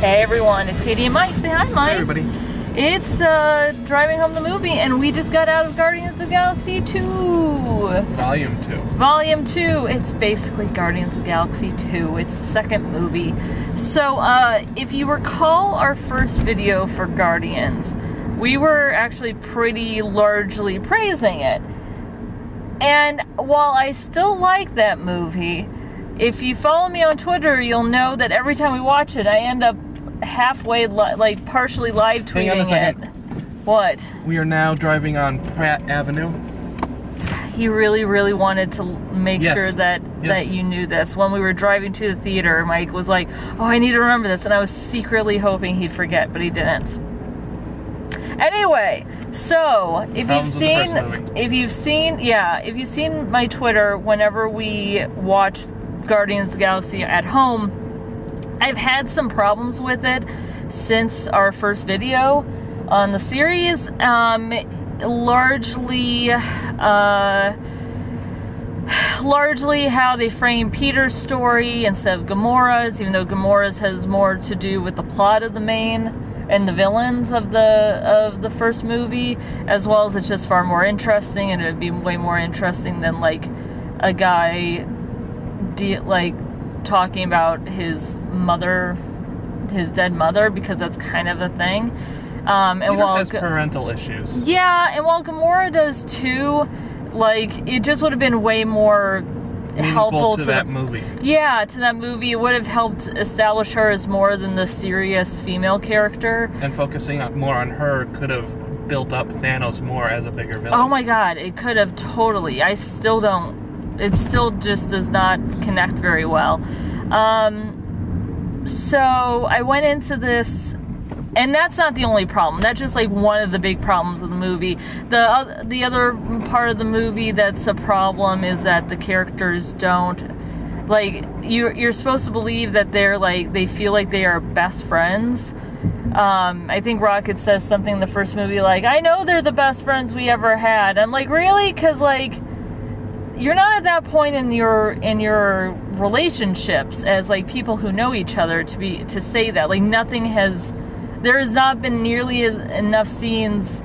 Hey everyone, it's Katie and Mike. Say hi, Mike. Hey everybody. It's Driving Home the Movie, and we just got out of Guardians of the Galaxy 2. Volume 2. Volume 2. It's basically Guardians of the Galaxy 2. It's the second movie. So, if you recall our first video for Guardians, we were actually pretty largely praising it. And while I still like that movie, if you follow me on Twitter, you'll know that every time we watch it, I end up halfway, partially live tweeting Hang on a second. it. What? We are now driving on Pratt Avenue. He really, really wanted to make Yes. sure that you knew this. When we were driving to the theater, Mike was like, "Oh, I need to remember this," and I was secretly hoping he'd forget, but he didn't. Anyway, so if you've seen my Twitter, whenever we watch Guardians of the Galaxy at home, I've had some problems with it since our first video on the series. Largely how they frame Peter's story instead of Gamora's, even though Gamora's has more to do with the plot of the main and the villains of the first movie, as well as it's just far more interesting, and it would be way more interesting than like a guy talking about his dead mother, because that's kind of a thing. And while has parental issues. Yeah, and while Gamora does too, like, it just would have been way more helpful to that movie. Yeah, to that movie. It would have helped establish her as more than the serious female character. And focusing more on her could have built up Thanos more as a bigger villain. Oh my god, it could have totally. It still just does not connect very well. So I went into this, and that's not the only problem. That's just like one of the big problems of the movie. The other part of the movie that's a problem is that the characters don't, like, you're supposed to believe that they feel like they are best friends. I think Rocket says something in the first movie like, "I know they're the best friends we ever had." I'm like, really? Because like, you're not at that point in your relationships as like people who know each other to say that. Like, there has not been nearly enough scenes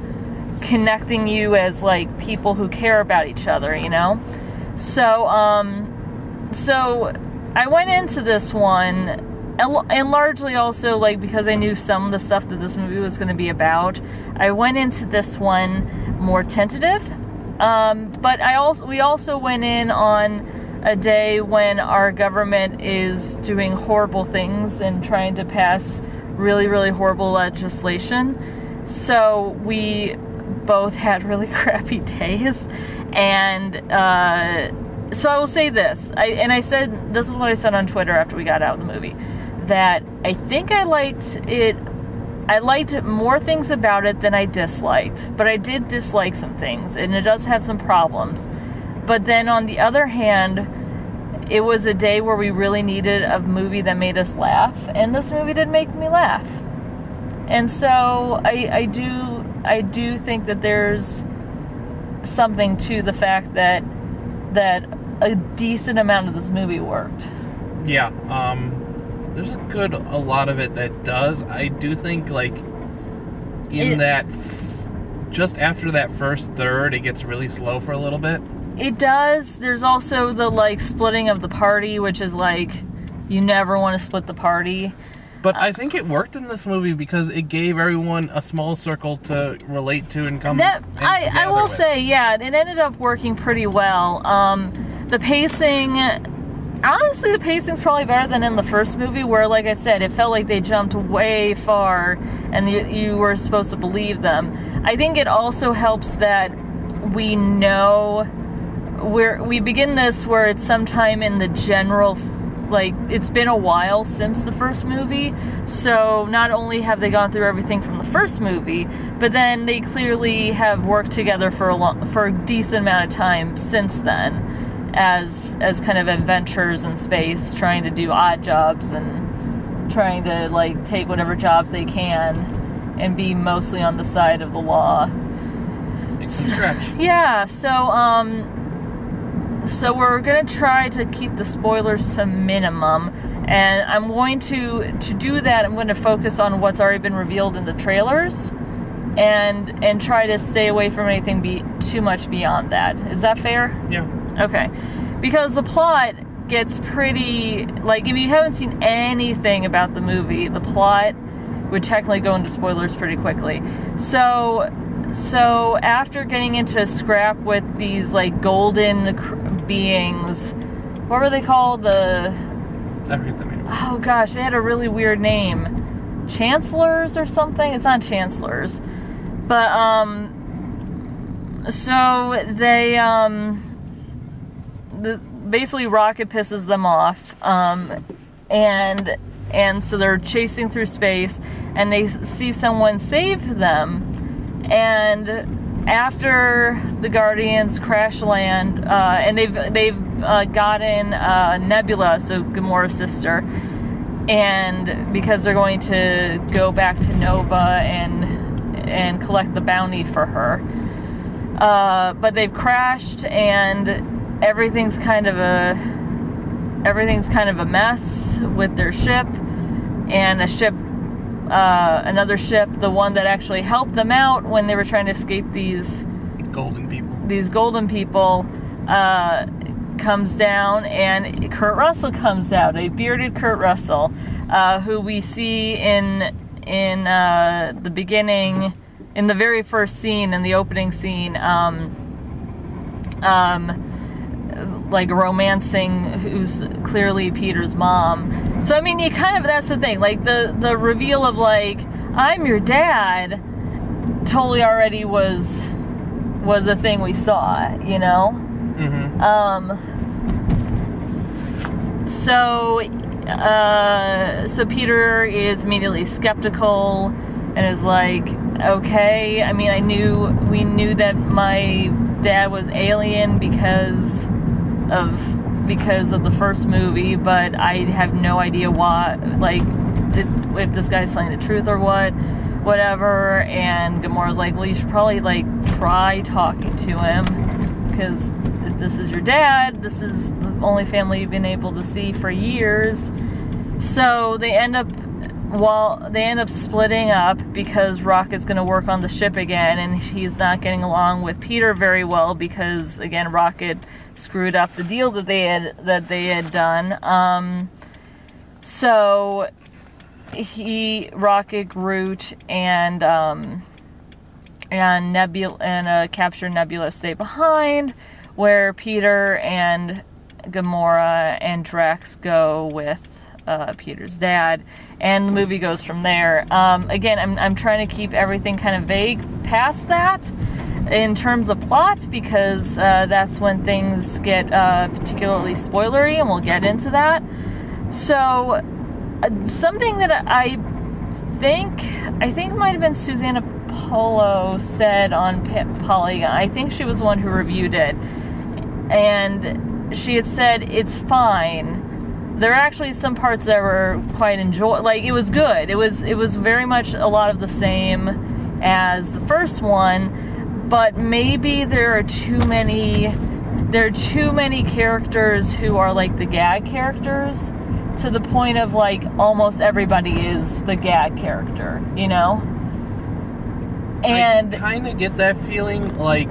connecting you as like people who care about each other, you know? So I went into this one, and largely also like because I knew some of the stuff that this movie was going to be about, I went into this one more tentative. But we also went in on a day when our government is doing horrible things and trying to pass really, really horrible legislation. So we both had really crappy days. And so I will say this. This is what I said on Twitter after we got out of the movie, that I think I liked it. I liked more things about it than I disliked, but I did dislike some things, and it does have some problems. But then on the other hand, it was a day where we really needed a movie that made us laugh, and this movie did make me laugh. And so I do think that there's something to the fact that a decent amount of this movie worked. Yeah, there's a lot of it that does. I do think, like, just after that first third, it gets really slow for a little bit. It does. There's also the, like, splitting of the party, which is, like, you never want to split the party. But I think it worked in this movie because it gave everyone a small circle to relate to and come I will say, yeah, it ended up working pretty well. The pacing... Honestly, the pacing's probably better than in the first movie, where, like I said, it felt like they jumped way far and you were supposed to believe them. I think it also helps that we know we begin this where it's sometime in the general, like, it's been a while since the first movie, so not only have they gone through everything from the first movie, but then they clearly have worked together for a decent amount of time since then, as kind of adventurers in space, trying to do odd jobs and trying to, like, take whatever jobs they can and be mostly on the side of the law. Yeah, so we're gonna try to keep the spoilers to minimum, And I'm going to do that, I'm going to focus on what's already been revealed in the trailers and try to stay away from anything too much beyond that. Is that fair? Yeah. Okay. Because the plot gets pretty, like, if you haven't seen anything about the movie, the plot would technically go into spoilers pretty quickly. So after getting into a scrap with these, like, golden beings, what were they called? I forget the name. Oh gosh, they had a really weird name. Chancellors or something? It's not Chancellors. But, so they, basically Rocket pisses them off, and so they're chasing through space, and they see someone save them, and after the Guardians crash land, and they've gotten Nebula, so Gamora's sister, and because they're going to go back to Nova and collect the bounty for her, but they've crashed, and everything's kind of a mess with their ship, and another ship, the one that actually helped them out when they were trying to escape these golden people, comes down, and Kurt Russell comes out, a bearded Kurt Russell, who we see in the beginning, in the very first scene, in the opening scene, like romancing who's clearly Peter's mom. So I mean, you kind of, that's the thing, like the reveal of, like, I'm your dad totally already was a thing we saw, you know? So Peter is immediately skeptical and is like, okay, I mean, we knew that my dad was alien because of the first movie, but I have no idea why, like, if this guy's telling the truth or whatever. And Gamora's like, well, you should probably, like, try talking to him, because if this is your dad, this is the only family you've been able to see for years. So they end up splitting up because Rocket's going to work on the ship again, and he's not getting along with Peter very well because, again, Rocket screwed up the deal that they had done. So Rocket, Groot, and Nebula and Capture Nebula stay behind, where Peter and Gamora and Drax go with Peter's dad, and the movie goes from there. Again, I'm trying to keep everything kind of vague past that in terms of plot, because that's when things get particularly spoilery, and we'll get into that. So something that I think might have been Susanna Polo said on Polygon. I think she was the one who reviewed it, and she had said it's fine. There are actually some parts that were quite like, it was good. It was very much a lot of the same as the first one, but maybe there are too many characters who are like the gag characters, to the point of, like, almost everybody is the gag character, you know? And I kind of get that feeling, like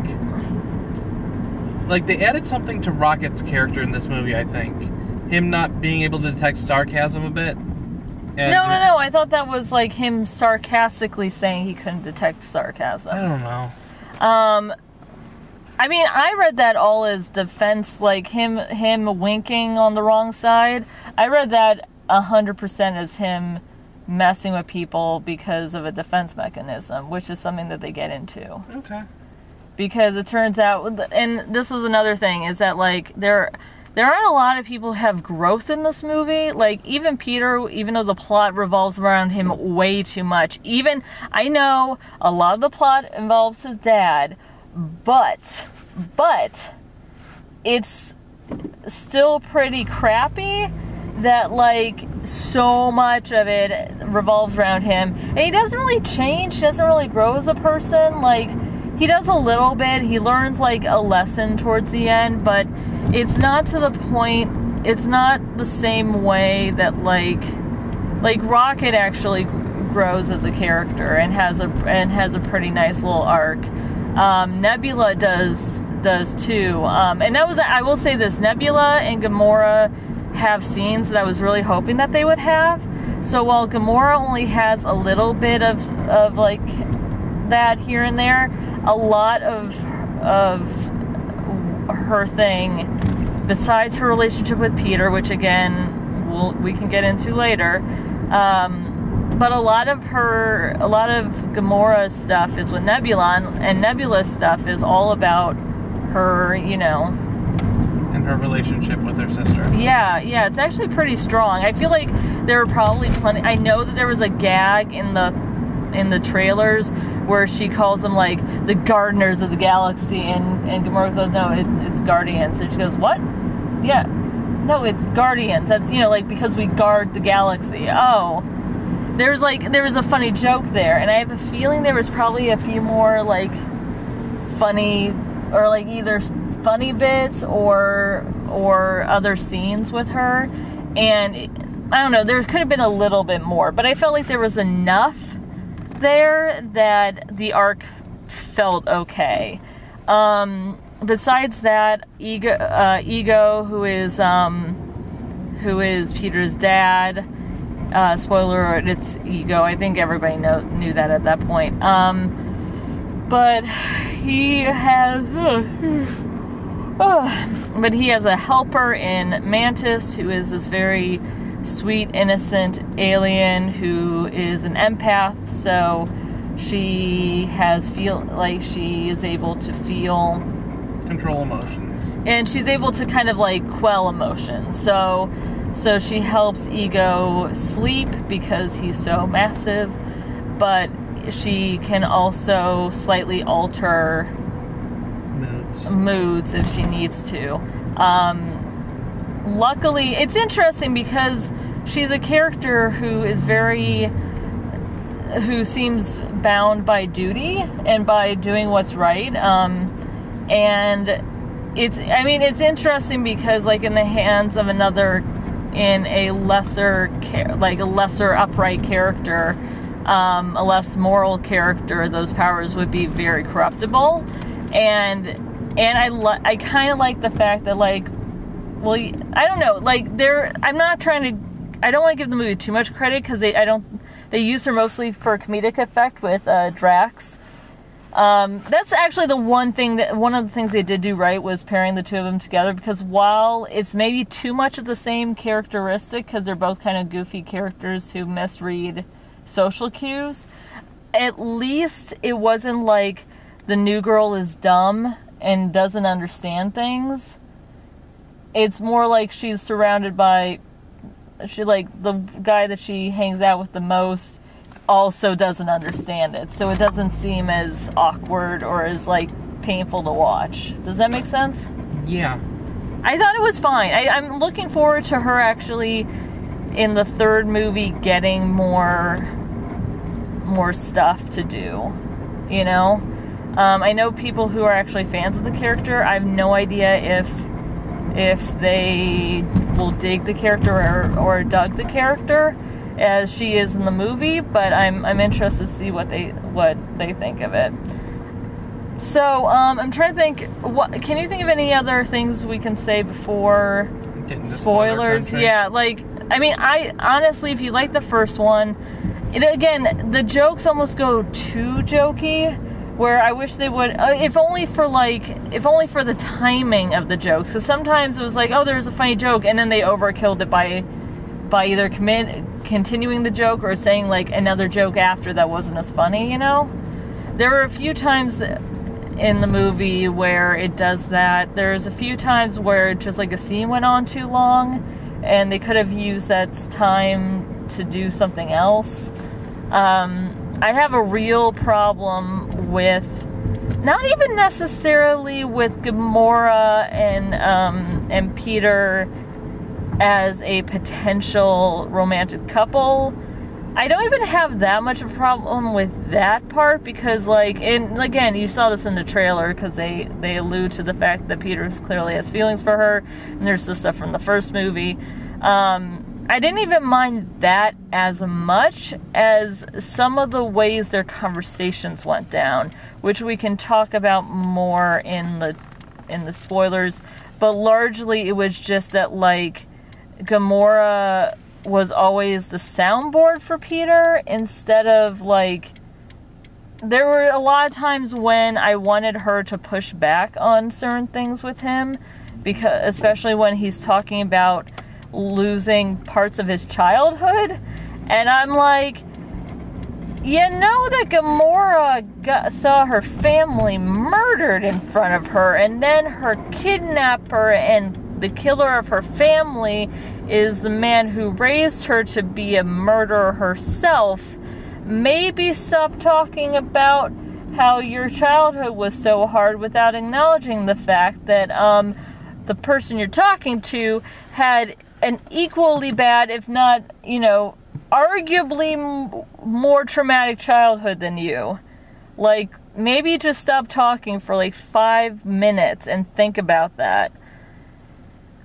they added something to Rocket's character in this movie, I think. Him not being able to detect sarcasm a bit. And no, I thought that was, like, him sarcastically saying he couldn't detect sarcasm. I don't know. I mean, I read that all as defense, like him winking on the wrong side. I read that 100% as him messing with people because of a defense mechanism, which is something that they get into. Okay. Because it turns out, and this is another thing, is that, like, there aren't a lot of people who have growth in this movie. Like, even Peter, even though the plot revolves around him way too much. I know a lot of the plot involves his dad, but it's still pretty crappy that, like, so much of it revolves around him. And he doesn't really change, doesn't really grow as a person. Like, he does a little bit. He learns, like, a lesson towards the end, but it's not to the point it's not the same way that like Rocket actually grows as a character and has a pretty nice little arc. Nebula does too. And that was, I will say this, Nebula and Gamora have scenes that I was really hoping that they would have. So while Gamora only has a little bit of like that here and there, a lot of her thing, besides her relationship with Peter, which again we can get into later, but a lot of Gamora's stuff is with Nebula, and Nebula's stuff is all about her, you know, and her relationship with her sister. Yeah, it's actually pretty strong. I feel like there were probably plenty. I know that there was a gag in the trailers where she calls them like the gardeners of the galaxy, and Gamora goes, no, it's guardians, and she goes, what? Yeah, no, it's guardians. That's, you know, like, because we guard the galaxy. Oh, there was a funny joke there, and I have a feeling there was probably a few more like funny, or like either funny bits or other scenes with her, and I don't know, there could have been a little bit more, but I felt like there was enough there that the arc felt okay. Besides that, Ego, who is Peter's dad, spoiler alert, it's Ego. I think everybody knew that at that point. But he has a helper in Mantis, who is this very sweet, innocent alien who is an empath, so she is able to feel, control emotions, and she's able to kind of like quell emotions. So she helps Ego sleep because he's so massive, but she can also slightly alter moods if she needs to. Luckily, it's interesting because she's a character who seems bound by duty and by doing what's right. And it's interesting because, like, in the hands of another, in a lesser upright character, a less moral character, those powers would be very corruptible. And I kind of like the fact that, like, well, I don't know, like, I don't want to give the movie too much credit because they use her mostly for comedic effect with Drax. That's actually one of the things they did do right was pairing the two of them together, because while it's maybe too much of the same characteristic, because they're both kind of goofy characters who misread social cues, at least it wasn't like the new girl is dumb and doesn't understand things. It's more like she's surrounded by, the guy that she hangs out with the most also doesn't understand it, so it doesn't seem as awkward or as, like, painful to watch. Does that make sense? Yeah. I thought it was fine. I'm looking forward to her actually in the third movie getting more stuff to do, you know? I know people who are actually fans of the character. I have no idea if they will dig the character or dug the character as she is in the movie, but I'm interested to see what they think of it. So I'm trying to think. Can you think of any other things we can say before spoilers? Yeah, like, I mean, I honestly, if you like the first one, again, the jokes almost go too jokey, where I wish they would, if only for the timing of the jokes, because sometimes it was like, oh, there's a funny joke, and then they overkilled it by either continuing the joke or saying, like, another joke after that wasn't as funny, you know? There were a few times in the movie where it does that. There's a few times where just, like, a scene went on too long, and they could have used that time to do something else. I have a real problem with, not even necessarily with Gamora and Peter as a potential romantic couple, I don't even have that much of a problem with that part because, like, and again, you saw this in the trailer because they allude to the fact that Peter clearly has feelings for her, and there's the stuff from the first movie. I didn't even mind that as much as some of the ways their conversations went down, which we can talk about more in the spoilers. But largely, it was just that, like, Gamora was always the soundboard for Peter instead of, like, there were a lot of times when I wanted her to push back on certain things with him, because especially when he's talking about losing parts of his childhood, and I'm like, you know that Gamora saw her family murdered in front of her, and then her kidnapper and the killer of her family is the man who raised her to be a murderer herself. Maybe stop talking about how your childhood was so hard without acknowledging the fact that the person you're talking to had an equally bad, if not, you know, arguably more traumatic childhood than you. Like, maybe just stop talking for like 5 minutes and think about that.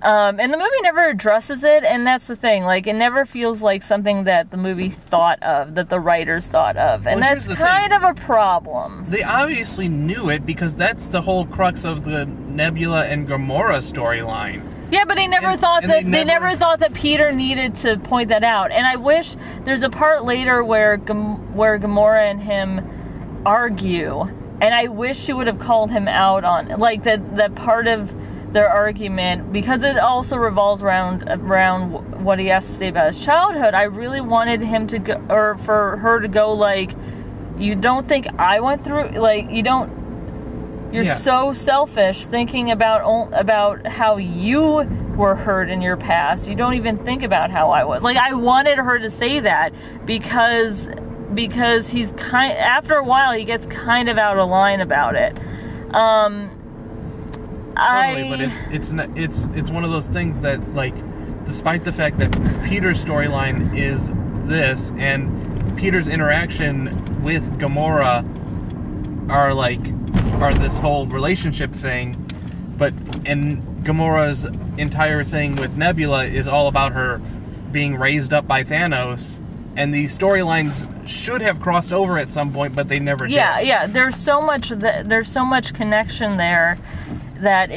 And the movie never addresses it, and that's the thing. Like, it never feels like something that the movie thought of, that the writers thought of. And that's kind of a problem. They obviously knew it, because that's the whole crux of the Nebula and Gamora storyline. Yeah, but they never thought that they never thought that Peter needed to point that out. And I wish there's a part later where Gamora and him argue, and I wish she would have called him out on, like, that part of their argument, because it also revolves around what he has to say about his childhood. I really wanted him to go, or for her to go, like, you don't think I went through, like, you're so selfish thinking about how you were hurt in your past. You don't even think about how I was. Like, I wanted her to say that because he's after a while he gets kind of out of line about it. Totally, but it's one of those things that, like, despite the fact that Peter's storyline is this, and Peter's interaction with Gamora are this whole relationship thing, and Gamora's entire thing with Nebula is all about her being raised up by Thanos, and these storylines should have crossed over at some point, but they never did. Yeah, there's so much connection there that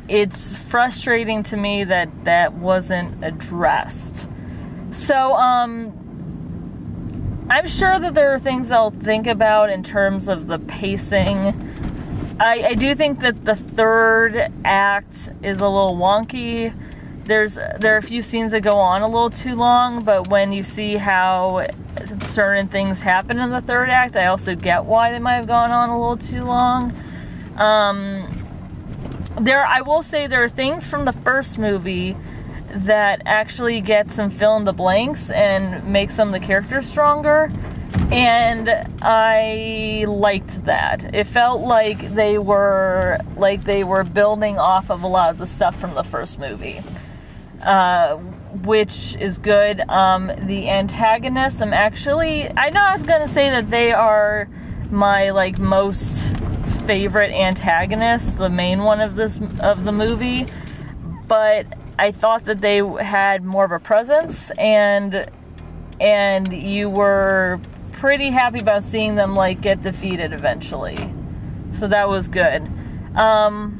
it's frustrating to me that wasn't addressed. So, I'm sure that there are things I'll think about in terms of the pacing. I do think that the third act is a little wonky. There are a few scenes that go on a little too long, but when you see how certain things happen in the third act, I also get why they might have gone on a little too long. I will say there are things from the first movie that actually get some fill in the blanks and make some of the characters stronger, and I liked that. It felt like they were building off of a lot of the stuff from the first movie, which is good. The antagonists, I know I was gonna say that they are my, like, most favorite antagonist, the main one of the movie, but I thought that they had more of a presence, and you were pretty happy about seeing them, like, get defeated eventually, so that was good. I'm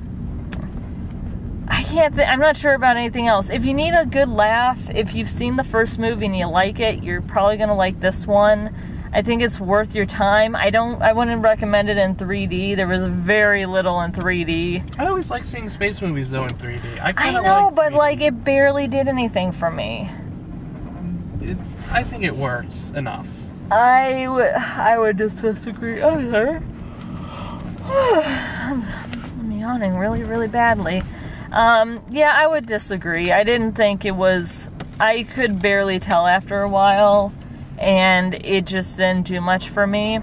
not sure about anything else. If you need a good laugh, if you've seen the first movie and you like it, you're probably gonna like this one. I think it's worth your time. I wouldn't recommend it in 3D. There was very little in 3D. I always like seeing space movies, though, in 3D. I know, but, like, it barely did anything for me. I think it works enough. I would just disagree. I'm sorry. I'm yawning really, really badly. Yeah, I would disagree. I didn't think it was... I could barely tell after a while, and it just didn't do much for me.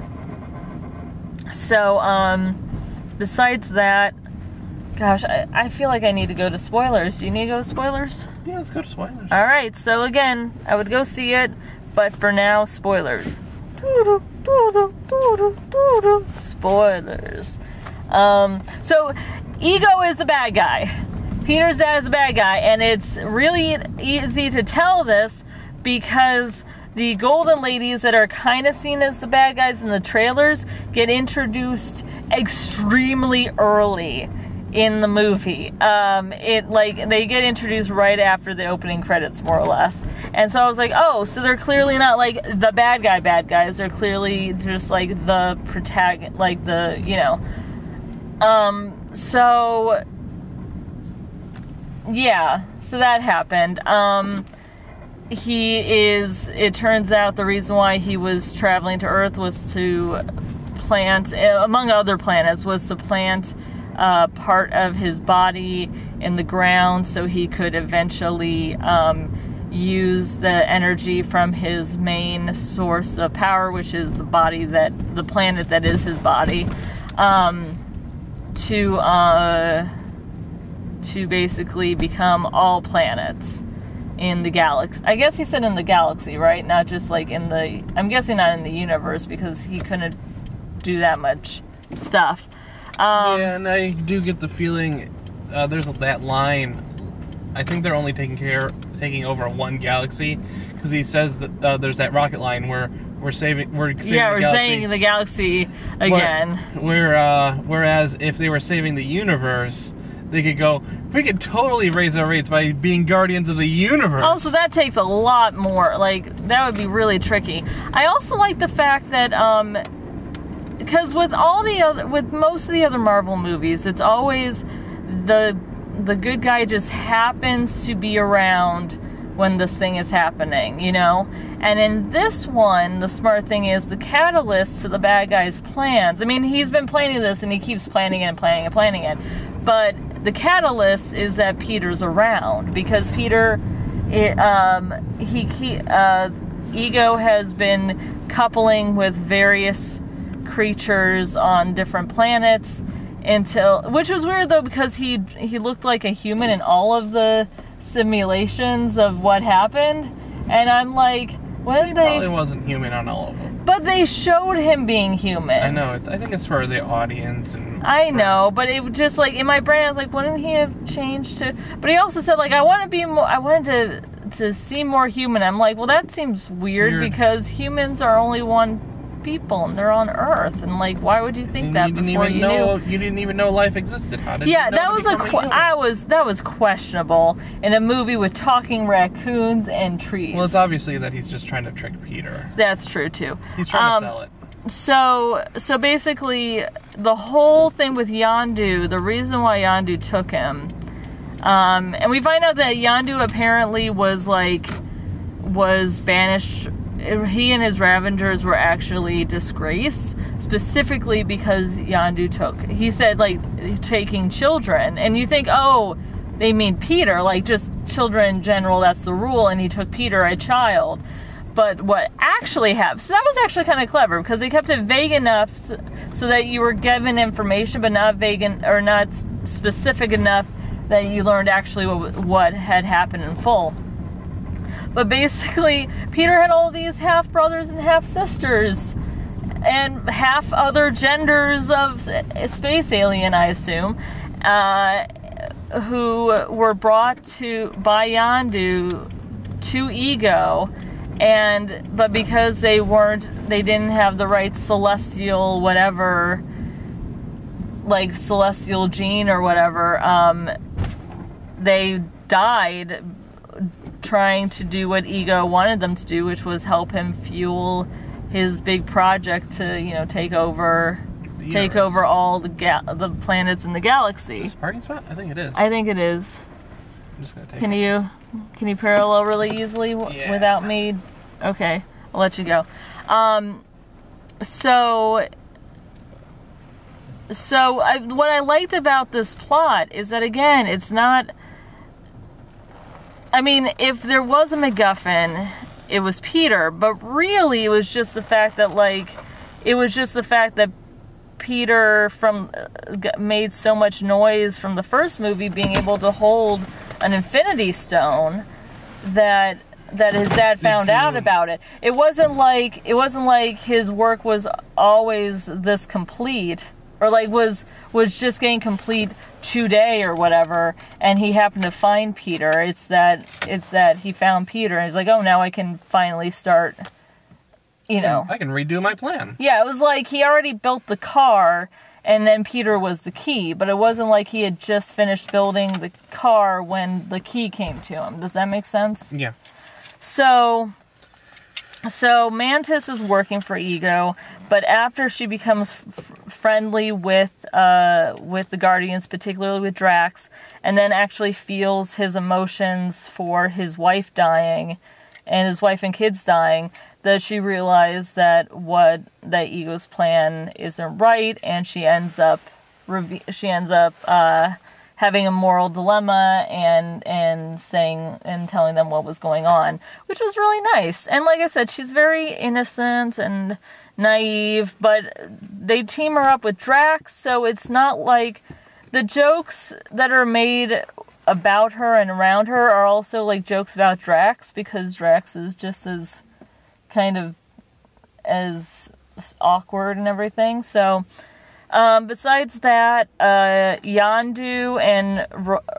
So, besides that, gosh, I feel like I need to go to spoilers. Do you need to go to spoilers? Yeah, let's go to spoilers. Alright, so again, I would go see it, But for now, spoilers. Spoilers. So, Ego is the bad guy. Peter's dad is the bad guy, and it's really easy to tell this because the golden ladies that are kind of seen as the bad guys in the trailers get introduced extremely early in the movie. They get introduced right after the opening credits, more or less. And so I was like, oh, so they're clearly not like the bad guys. They're clearly just like the protagonist, like the, you know. So yeah, so that happened. It turns out the reason why he was traveling to Earth was to plant, among other planets, was to plant part of his body in the ground so he could eventually use the energy from his main source of power, which is the planet that is his body, to basically become all planets in the galaxy. I guess he said in the galaxy, right? Not just like in the, I'm guessing not in the universe because he couldn't do that much stuff. Yeah, and I do get the feeling there's that line. I think they're only taking over one galaxy because he says that there's that rocket line where we're saving the galaxy again. Whereas if they were saving the universe, they could go, we could totally raise our rates by being guardians of the universe. Oh, so that takes a lot more. Like, that would be really tricky. I also like the fact that, because with most of the other Marvel movies, it's always the good guy just happens to be around when this thing is happening, you know? And in this one, the smart thing is the catalyst to the bad guy's plans. I mean, he's been planning this and he keeps planning it. But the catalyst is that Peter's around because Peter, Ego has been coupling with various creatures on different planets which was weird though because he looked like a human in all of the simulations of what happened, and I'm like, he probably wasn't human on all of them. But they showed him being human. I know. I think it's for the audience. I know, but it just like in my brain, I was like, wouldn't he have changed to? But he also said like, I wanted to seem more human. I'm like, well, that seems weird because humans are only one people and they're on Earth, and like, why would you think that before you knew? You didn't even know life existed. How did you know that was questionable in a movie with talking raccoons and trees. Well, it's obviously that he's just trying to trick Peter. That's true too. He's trying to sell it. So basically, the whole thing with Yondu, the reason why Yondu took him, and we find out that Yondu apparently was banished. He and his Ravengers were actually disgraced, specifically because Yondu he said, like, taking children. And you think, oh, they mean Peter, like, just children in general, that's the rule, and he took Peter, a child. But what actually happened, so that was actually kind of clever, because they kept it vague enough so that you were given information, but not not specific enough that you learned actually what had happened in full. But basically, Peter had all these half-brothers and half-sisters, and half other genders of space alien, I assume, who were brought by Yondu to Ego, but because they didn't have the right celestial whatever, like celestial gene or whatever, they died trying to do what Ego wanted them to do, which was help him fuel his big project to, take over all the planets in the galaxy. Is this a parking spot? I think it is. I think it is. I'm just gonna take Can you parallel really easily without me? Okay, I'll let you go. What I liked about this plot is that, again, it's not. I mean, if there was a MacGuffin, it was Peter, but really it was just the fact that, Peter made so much noise from the first movie being able to hold an Infinity Stone that his dad found out about it. It wasn't like his work was always this complete, or like was just getting complete today or whatever, and he happened to find Peter. It's that he found Peter and he's like, oh, now I can finally start, you know. I can redo my plan. Yeah, it was like he already built the car and then Peter was the key, but it wasn't like he had just finished building the car when the key came to him. Does that make sense? Yeah. So Mantis is working for Ego, but after she becomes friendly with the Guardians, particularly with Drax, and then actually feels his emotions for his wife dying and his wife and kids dying, that she realized that Ego's plan isn't right, and she ends up having a moral dilemma and saying and telling them what was going on, which was really nice. And like I said, she's very innocent and naive, but they team her up with Drax, so it's not like the jokes that are made about her and around her are also like jokes about Drax, because Drax is just as kind of as awkward and everything. So besides that, Yondu and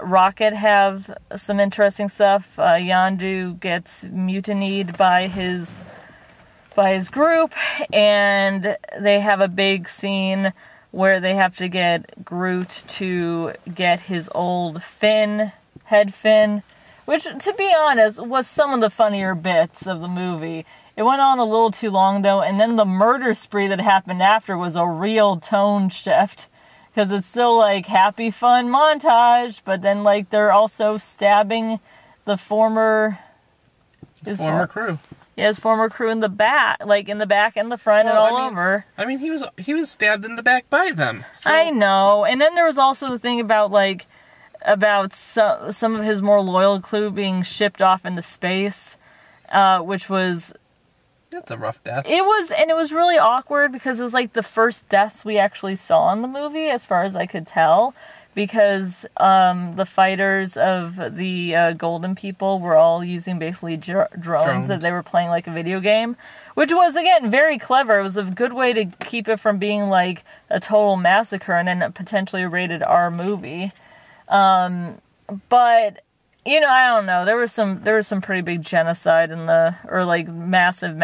Rocket have some interesting stuff. Yondu gets mutinied by his group, and they have a big scene where they have to get Groot to get his old head fin, which, to be honest, was some of the funnier bits of the movie. It went on a little too long, though, and then the murder spree that happened after was a real tone shift, because it's still, like, happy, fun montage, but then, like, they're also stabbing the former crew. Yeah, his former crew in the back, in the back and the front and all over. I mean, he was stabbed in the back by them. So. I know, and then there was also the thing about, some of his more loyal crew being shipped off into space, which was... That's a rough death. It was really awkward, because it was like the first deaths we actually saw in the movie, as far as I could tell, because the fighters of the Golden People were all using basically drones that they were playing like a video game, which was, again, very clever. It was a good way to keep it from being like a total massacre and then potentially a rated R movie. But... I don't know. There was some pretty big genocide massive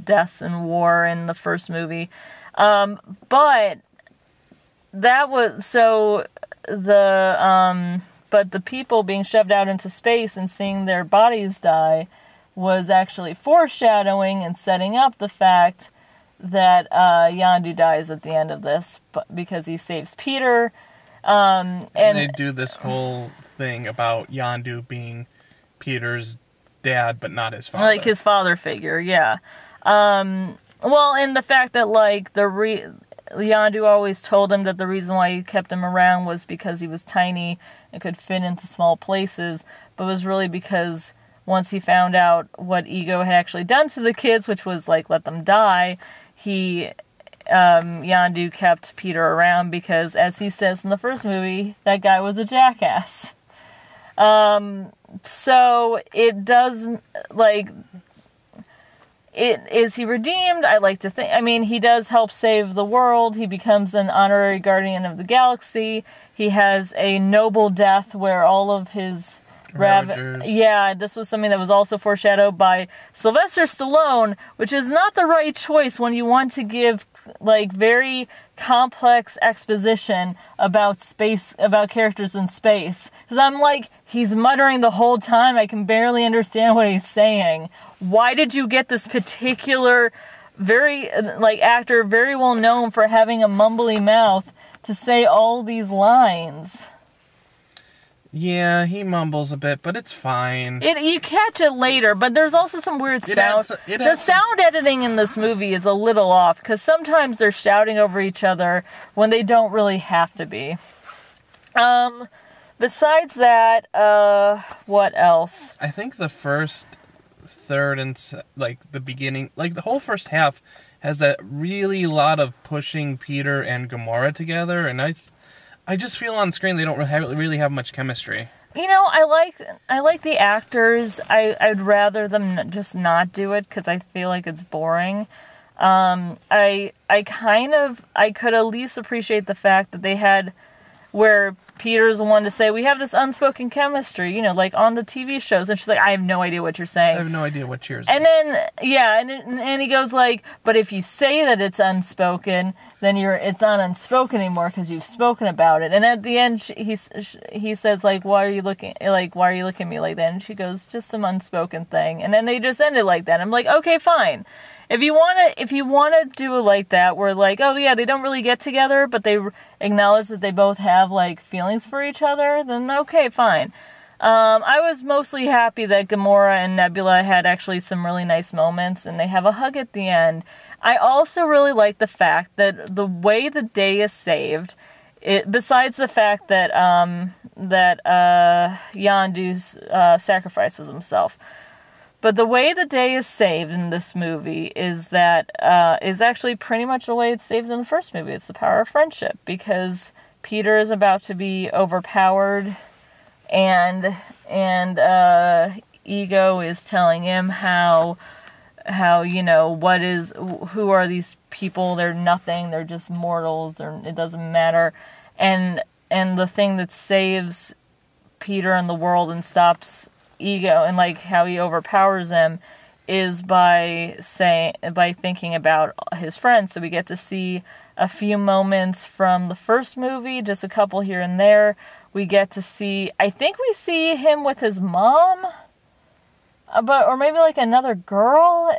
deaths and war in the first movie. But that was but the people being shoved out into space and seeing their bodies die was actually foreshadowing and setting up the fact that Yondu dies at the end of this, because he saves Peter. And they do this whole thing about Yondu being Peter's dad, but not his father. Like his father figure, yeah. And the fact that, Yondu always told him that the reason why he kept him around was because he was tiny and could fit into small places, but was really because once he found out what Ego had actually done to the kids, which was, let them die, Yondu kept Peter around because, as he says in the first movie, that guy was a jackass. So it does, is he redeemed? I like to think, he does help save the world. He becomes an honorary guardian of the galaxy. He has a noble death where all of his Ravagers. Yeah, this was something that was also foreshadowed by Sylvester Stallone, which is not the right choice when you want to give very complex exposition about space, about characters in space. Because I'm he's muttering the whole time. I can barely understand what he's saying. Why did you get this particular actor, very well known for having a mumbly mouth, to say all these lines? Yeah, he mumbles a bit, but it's fine. You catch it later, but there's also some weird sound. The sound editing in this movie is a little off, because sometimes they're shouting over each other when they don't really have to be. Besides that, what else? I think the first third and the beginning, the whole first half has that really lot of pushing Peter and Gamora together, and I just feel on screen they don't really have much chemistry. I like the actors. I'd rather them just not do it because I feel like it's boring. I could at least appreciate the fact that they had where Peter's the one to say, we have this unspoken chemistry, like on the TV shows. And she's like, I have no idea what you're saying. I have no idea what yours is. And then, and he goes like, but if you say that it's unspoken, then it's not unspoken anymore because you've spoken about it. And at the end, he says like, why are you looking at me like that? And she goes, just some unspoken thing. And then they just end it like that. I'm like, okay, fine. If you wanna do it like that, where like, oh yeah, they don't really get together, but they acknowledge that they both have like feelings for each other, then okay, fine. I was mostly happy that Gamora and Nebula had actually some really nice moments, and they have a hug at the end. I also really like the fact that the way the day is saved, besides the fact that Yondu sacrifices himself. But the way the day is saved in this movie is actually pretty much the way it's saved in the first movie. It's the power of friendship, because Peter is about to be overpowered, and Ego is telling him how who are these people? They're nothing. They're just mortals. It doesn't matter. And the thing that saves Peter and the world and stops Ego and like how he overpowers him is by thinking about his friends. So we get to see a few moments from the first movie, just a couple here and there. We get to see, I think we see him with his mom, or maybe like another girl.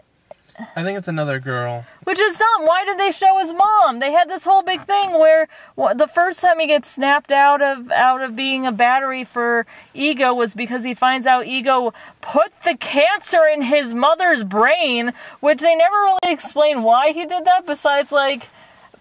I think it's another girl. Which is dumb. Why did they show his mom? They had this whole big thing where the first time he gets snapped out of being a battery for Ego was because he finds out Ego put the cancer in his mother's brain, which they never really explain why he did that, besides like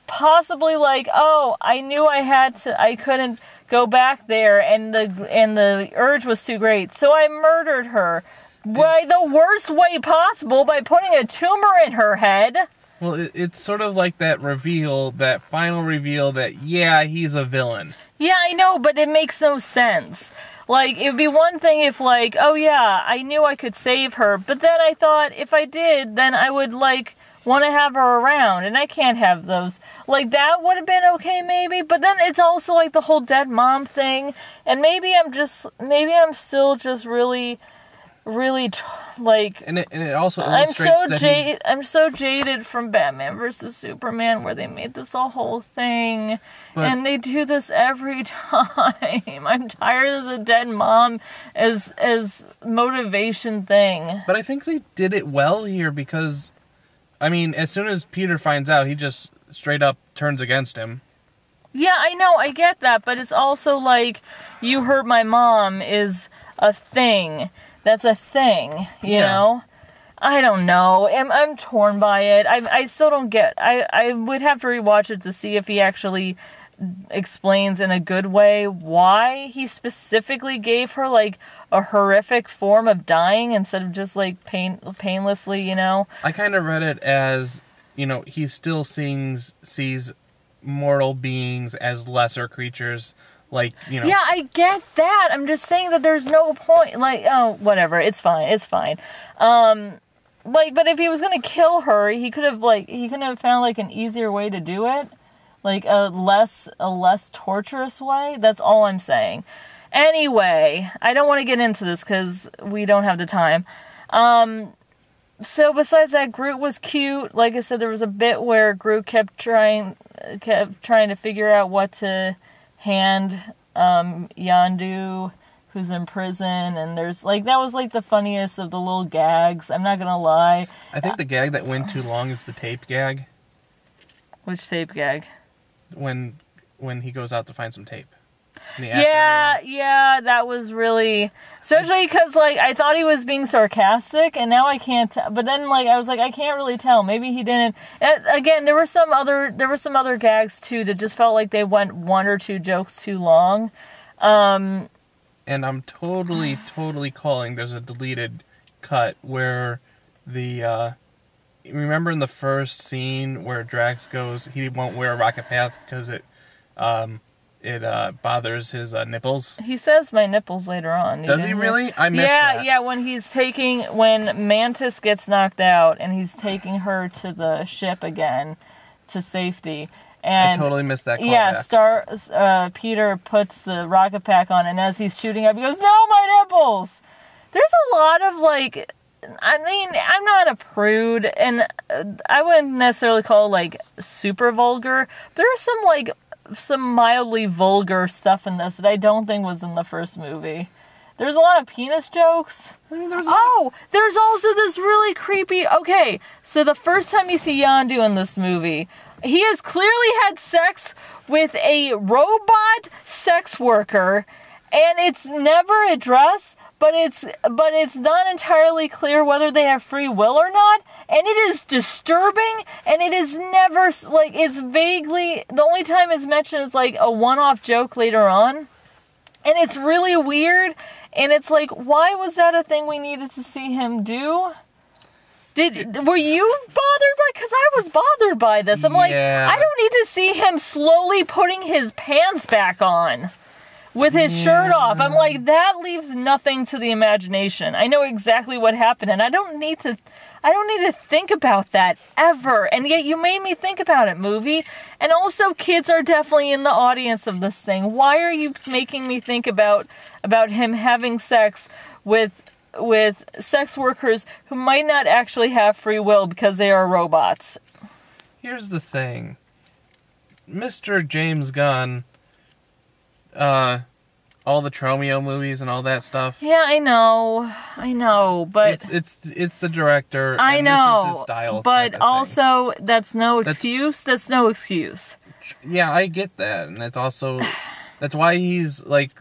possibly like, oh, I knew I couldn't go back there, and the urge was too great, so I murdered her. By the worst way possible, by putting a tumor in her head. Well, it's sort of like that final reveal that, yeah, he's a villain. Yeah, I know, but it makes no sense. Like, it would be one thing if, like, oh yeah, I knew I could save her, but then I thought if I did, then I would, like, want to have her around, and I can't have those. Like, that would have been okay, maybe, but then it's also, like, the whole dead mom thing, and maybe I'm still just really like, and it also illustrates I'm so jaded from Batman versus Superman, where they made this a whole thing, and they do this every time. I'm tired of the dead mom as motivation thing. But I think they did it well here, because I mean, as soon as Peter finds out, he just straight up turns against him. Yeah, I know, I get that, but it's also like, you hurt my mom is a thing. That's a thing, you know? I don't know. I'm torn by it. I still don't get... I would have to rewatch it to see if he actually explains in a good way why he specifically gave her, like, a horrific form of dying instead of just, like, painlessly, you know? I kind of read it as, he still sees mortal beings as lesser creatures. Like, Yeah, I get that. I'm just saying that there's no point. Like, oh, whatever. It's fine. But if he was gonna kill her, he could have found like an easier way to do it, like a less torturous way. That's all I'm saying. Anyway, I don't want to get into this because we don't have the time. So besides that, Groot was cute. Like I said, there was a bit where Groot kept trying to figure out what to hand Yondu, who's in prison, and there's like, that was like the funniest of the little gags. I'm not gonna lie. I think the gag that went too long is the tape gag. Which tape gag? When he goes out to find some tape. Yeah, that was really, especially because like I thought he was being sarcastic, and now I can't. But then like I was like, I can't really tell. Maybe he didn't. Again, there were some other gags too that just felt like they went one or two jokes too long. And I'm totally calling. There's a deleted cut where remember in the first scene where Drax goes, he won't wear a rocket path because bothers his nipples. He says my nipples later on. Does he really? I missed that. Yeah, when Mantis gets knocked out and he's taking her to the ship again to safety. And I totally missed that callback. Yeah, Peter puts the rocket pack on, and as he's shooting up, he goes, "No, my nipples!" There's a lot of, like, I mean, I'm not a prude, and I wouldn't necessarily call it, like, super vulgar. There's some mildly vulgar stuff in this that I don't think was in the first movie. There's a lot of penis jokes. There's also this really creepy... Okay, so the first time you see Yondu in this movie, he has clearly had sex with a robot sex worker, and it's never addressed, but it's not entirely clear whether they have free will or not, and it is disturbing, and it is never, like, it's vaguely... The only time it's mentioned is, like, a one-off joke later on, and it's really weird, and it's like, why was that a thing we needed to see him do? Were you bothered by? Because I was bothered by this. I'm like, I don't need to see him slowly putting his pants back on with his shirt off. I'm like, that leaves nothing to the imagination. I know exactly what happened, and I don't need to think about that ever. And yet you made me think about it, movie. And also, kids are definitely in the audience of this thing. Why are you making me think about him having sex with sex workers who might not actually have free will because they are robots? Here's the thing. Mr. James Gunn, all the Tromeo movies and all that stuff. Yeah, I know, but it's the director. I know, this is his style. But also that's no excuse. That's no excuse. Yeah, I get that, and that's why he's like.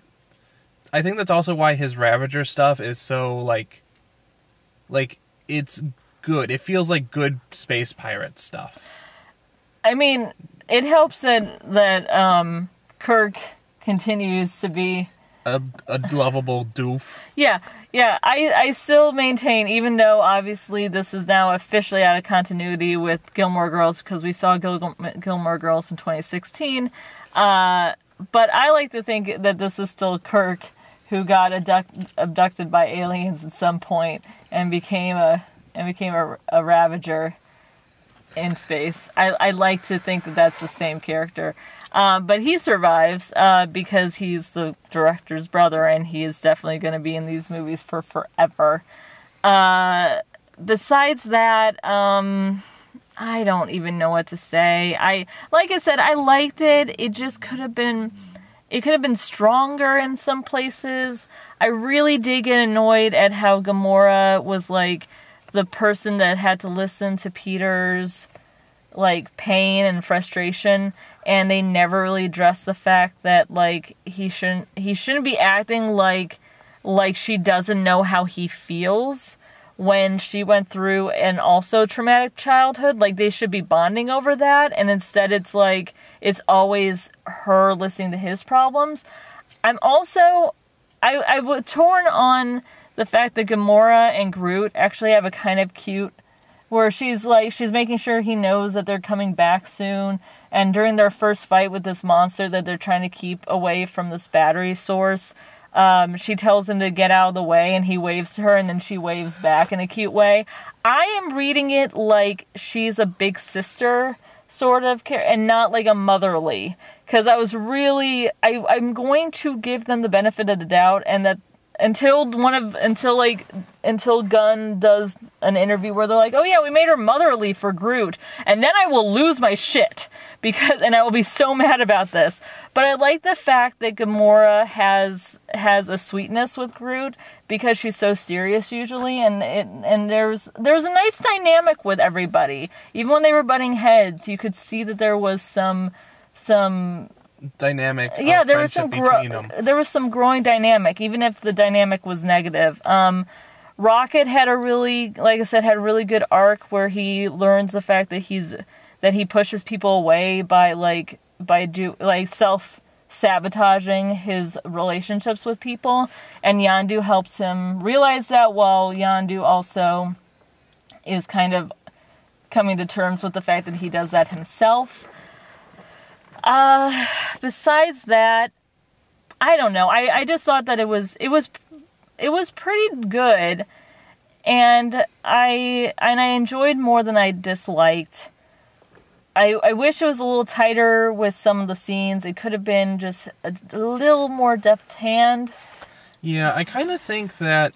I think that's also why his Ravager stuff is so like it's good. It feels like good space pirate stuff. I mean, it helps that Kirk continues to be a lovable doof. Yeah. I still maintain, even though obviously this is now officially out of continuity with Gilmore Girls because we saw Gilmore Girls in 2016, but I like to think that this is still Kirk who got abducted by aliens at some point and became a Ravager in space. I like to think that that's the same character. But he survives because he's the director's brother, and he is definitely going to be in these movies for forever. Besides that, I don't even know what to say. Like I said, I liked it. It just could have been stronger in some places. I really did get annoyed at how Gamora was like the person that had to listen to Peter's like pain and frustration, and they never really addressed the fact that like he shouldn't be acting like she doesn't know how he feels when she went through an also traumatic childhood. Like, they should be bonding over that, and instead it's like it's always her listening to his problems. I'm also I was torn on the fact that Gamora and Groot actually have a kind of cute, where she's making sure he knows that they're coming back soon, and during their first fight with this monster that they're trying to keep away from this battery source, she tells him to get out of the way, and he waves to her, and then she waves back in a cute way. I am reading it like she's a big sister sort of, and not like a motherly, because I was really, I'm going to give them the benefit of the doubt, and that until Gunn does an interview where they're like, oh yeah, we made her motherly for Groot, and then I will lose my shit, and I will be so mad about this. But I like the fact that Gamora has a sweetness with Groot, because she's so serious usually, and there's a nice dynamic with everybody. Even when they were butting heads, you could see that there was some dynamic. Yeah, there was some growing dynamic, even if the dynamic was negative. Rocket had a really good arc where he learns the fact that he pushes people away by self-sabotaging his relationships with people, and Yondu helps him realize that, while Yondu also is kind of coming to terms with the fact that he does that himself. Besides that, I don't know. I just thought that it was pretty good, and I enjoyed more than I disliked. I wish it was a little tighter with some of the scenes. It could have been just a little more deft hand. Yeah, I kind of think that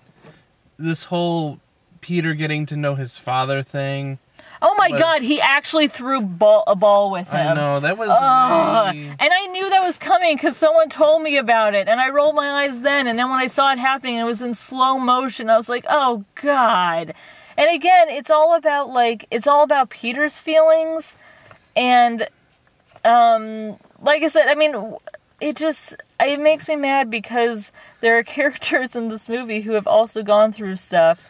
this whole Peter getting to know his father thing. Oh my God, he actually threw a ball with him. I know, that was way... And I knew that was coming because someone told me about it, and I rolled my eyes then, and then when I saw it happening, it was in slow motion, I was like, oh God. And again, it's all about Peter's feelings, and, like I said, I mean, it makes me mad because there are characters in this movie who have also gone through stuff,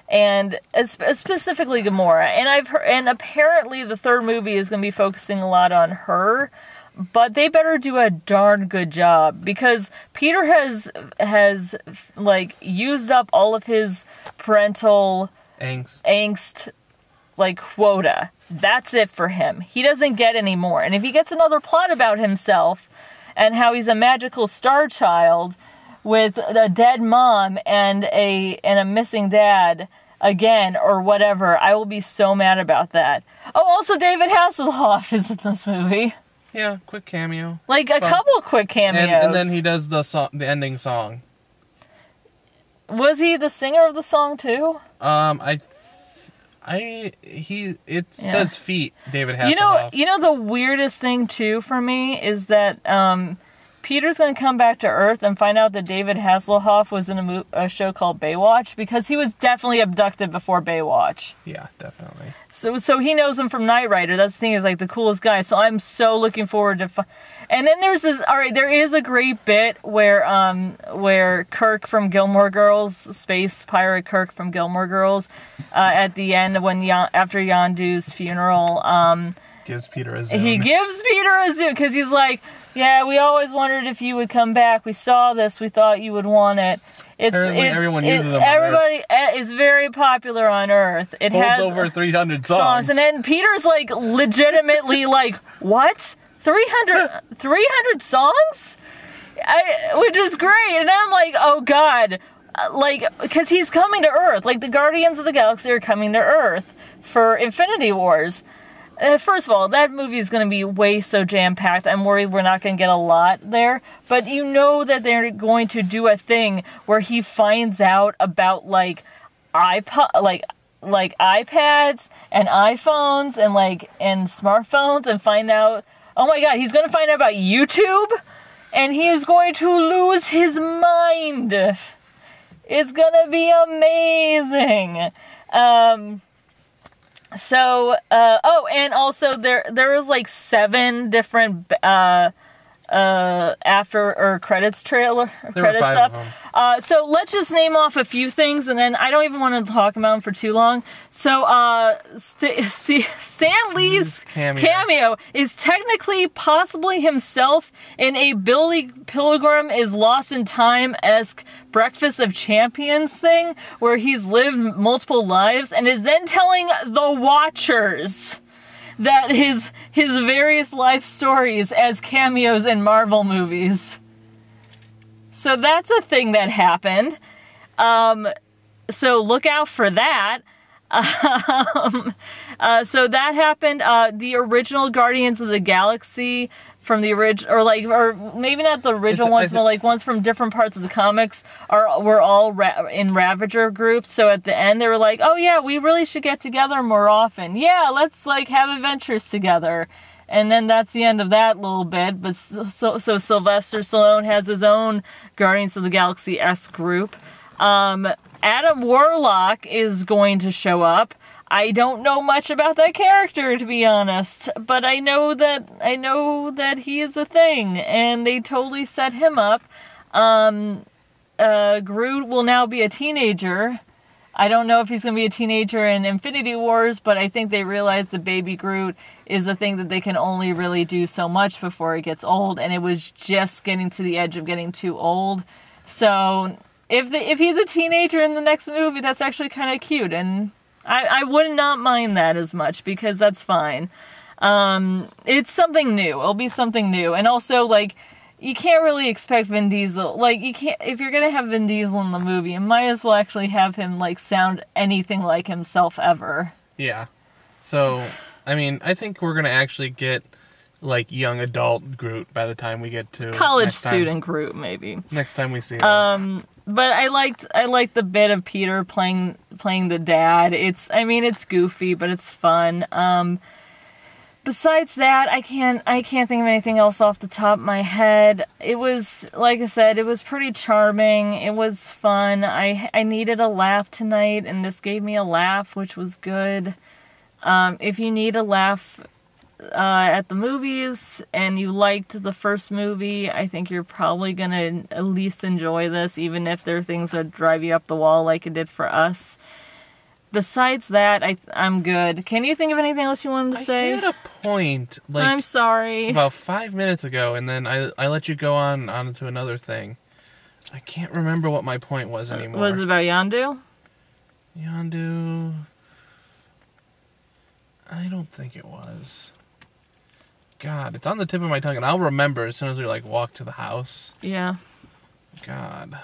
and specifically Gamora. And apparently the third movie is going to be focusing a lot on her, but they better do a darn good job because Peter has like used up all of his parental angst like quota. That's it for him. He doesn't get any more. And if he gets another plot about himself and how he's a magical star child with a dead mom and a missing dad again or whatever, I will be so mad about that. Oh, also David Hasselhoff is in this movie. Yeah, quick cameo. Like a couple quick cameos. And then he does the ending song. Was he the singer of the song too? It says feet, David Hasselhoff. You know the weirdest thing too for me is that Peter's going to come back to Earth and find out that David Hasselhoff was in a show called Baywatch, because he was definitely abducted before Baywatch. Yeah, definitely. So he knows him from Knight Rider. That's the thing, is like the coolest guy. So I'm so looking forward to. And then there's this. All right, there is a great bit where Kirk from Gilmore Girls, space pirate Kirk from Gilmore Girls, at the end after Yondu's funeral, gives Peter a zoom. He gives Peter a zoom because he's like, yeah, we always wondered if you would come back. We saw this. We thought you would want it. Everyone uses them on everybody Earth. is very popular on Earth. It holds has over 300 songs. And then Peter's like legitimately like, what? 300 songs? Which is great. And I'm like, oh God. Like, because he's coming to Earth. Like, the Guardians of the Galaxy are coming to Earth for Infinity Wars. First of all, that movie is going to be way so jam-packed. I'm worried we're not going to get a lot there. But you know that they're going to do a thing where he finds out about, like, iPads and iPhones and smartphones, and find out, oh my God, he's going to find out about YouTube? And he is going to lose his mind. It's going to be amazing. And also there was like 7 different after or credits trailer credit stuff. So let's just name off a few things, and then I don't even want to talk about them for too long. So Stan Lee's cameo is technically possibly himself in a Billy Pilgrim is Lost in Time-esque Breakfast of Champions thing, where he's lived multiple lives and is then telling the Watchers that his various life stories as cameos in Marvel movies. So that's a thing that happened. So look out for that. So that happened. The original Guardians of the Galaxy from the original, or maybe not the original ones, but like ones from different parts of the comics were all in Ravager groups. So at the end, they were like, "Oh yeah, we really should get together more often. Yeah, let's like have adventures together." And then that's the end of that little bit. But so Sylvester Stallone has his own Guardians of the Galaxy-esque group. Adam Warlock is going to show up. I don't know much about that character, to be honest, but I know that he is a thing, and they totally set him up. Groot will now be a teenager. I don't know if he's going to be a teenager in Infinity Wars, but I think they realized the baby Groot is a thing that they can only really do so much before it gets old, and it was just getting to the edge of getting too old. So if he's a teenager in the next movie, that's actually kind of cute, and I would not mind that as much, because that's fine. It's something new. It'll be something new. And also, like, you can't really expect Vin Diesel, like, you can't, if you're gonna have Vin Diesel in the movie, you might as well actually have him, like, sound anything like himself ever. Yeah. So, I mean, I think we're gonna actually get, like, young adult Groot by the time we get to College student Groot, maybe. Next time we see him. But I liked the bit of Peter playing the dad. It's goofy, but it's fun. Besides that, I can't think of anything else off the top of my head. It was, like I said, it was pretty charming. It was fun. I needed a laugh tonight, and this gave me a laugh, which was good. If you need a laugh at the movies and you liked the first movie, I think you're probably gonna at least enjoy this, even if there are things that drive you up the wall like it did for us. Besides that, I'm good. Can you think of anything else you wanted to say? I had a point, like, I'm sorry. about 5 minutes ago, and then I let you go on to another thing. I can't remember what my point was anymore. Was it about Yondu? Yondu? I don't think it was. God, it's on the tip of my tongue, and I'll remember as soon as we, like, walk to the house. Yeah. God.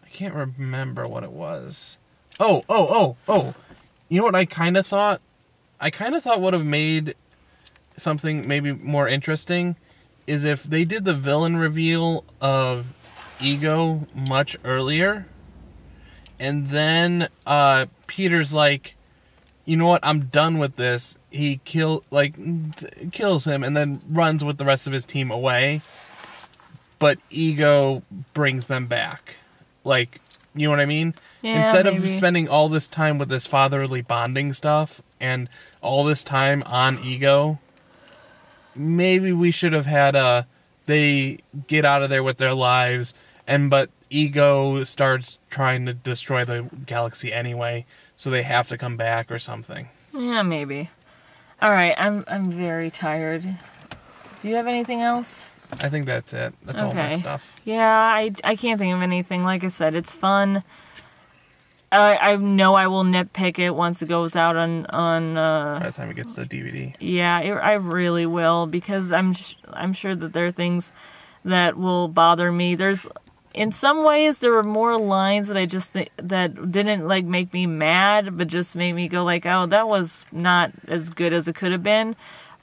I can't remember what it was. Oh. You know what I kind of thought? I kind of thought would have made something maybe more interesting is if they did the villain reveal of Ego much earlier, and then Peter's like, you know what, I'm done with this. He kills him and then runs with the rest of his team away, but Ego brings them back. Like, you know what I mean? Yeah, instead maybe. of spending all this time with this fatherly bonding stuff and all this time on Ego, maybe we should have had they get out of there with their lives, but Ego starts trying to destroy the galaxy anyway, so they have to come back or something. Yeah, maybe. All right, I'm very tired. Do you have anything else? I think that's it. That's all my stuff. Yeah, I can't think of anything. Like I said, it's fun. I know I will nitpick it once it goes out on By the time it gets to DVD. Yeah, I really will, because I'm sure that there are things that will bother me. In some ways, there were more lines that I just that didn't, like, make me mad, but just made me go like, oh, that was not as good as it could have been.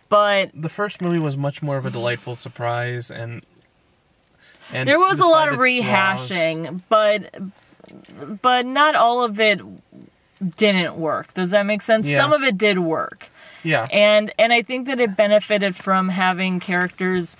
But the first movie was much more of a delightful surprise, and there was a lot of rehashing, but not all of it didn't work. Does that make sense? Yeah. Some of it did work. Yeah. And I think that it benefited from having characters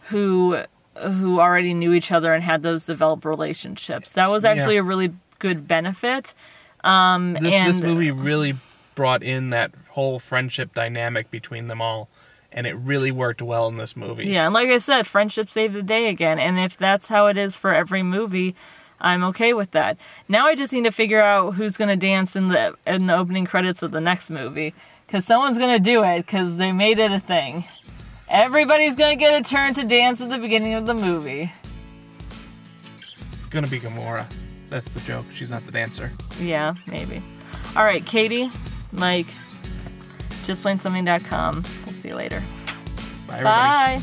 who already knew each other and had those developed relationships. That was actually a really good benefit. This movie really brought in that whole friendship dynamic between them all, and it really worked well in this movie. Yeah, and like I said, friendship saved the day again. And if that's how it is for every movie, I'm okay with that. Now I just need to figure out who's going to dance in the opening credits of the next movie. Because someone's going to do it, because they made it a thing. Everybody's going to get a turn to dance at the beginning of the movie. It's going to be Gamora. That's the joke. She's not the dancer. Yeah, maybe. All right, Katie, Mike, justplainsomething.com. We'll see you later. Bye, everybody. Bye.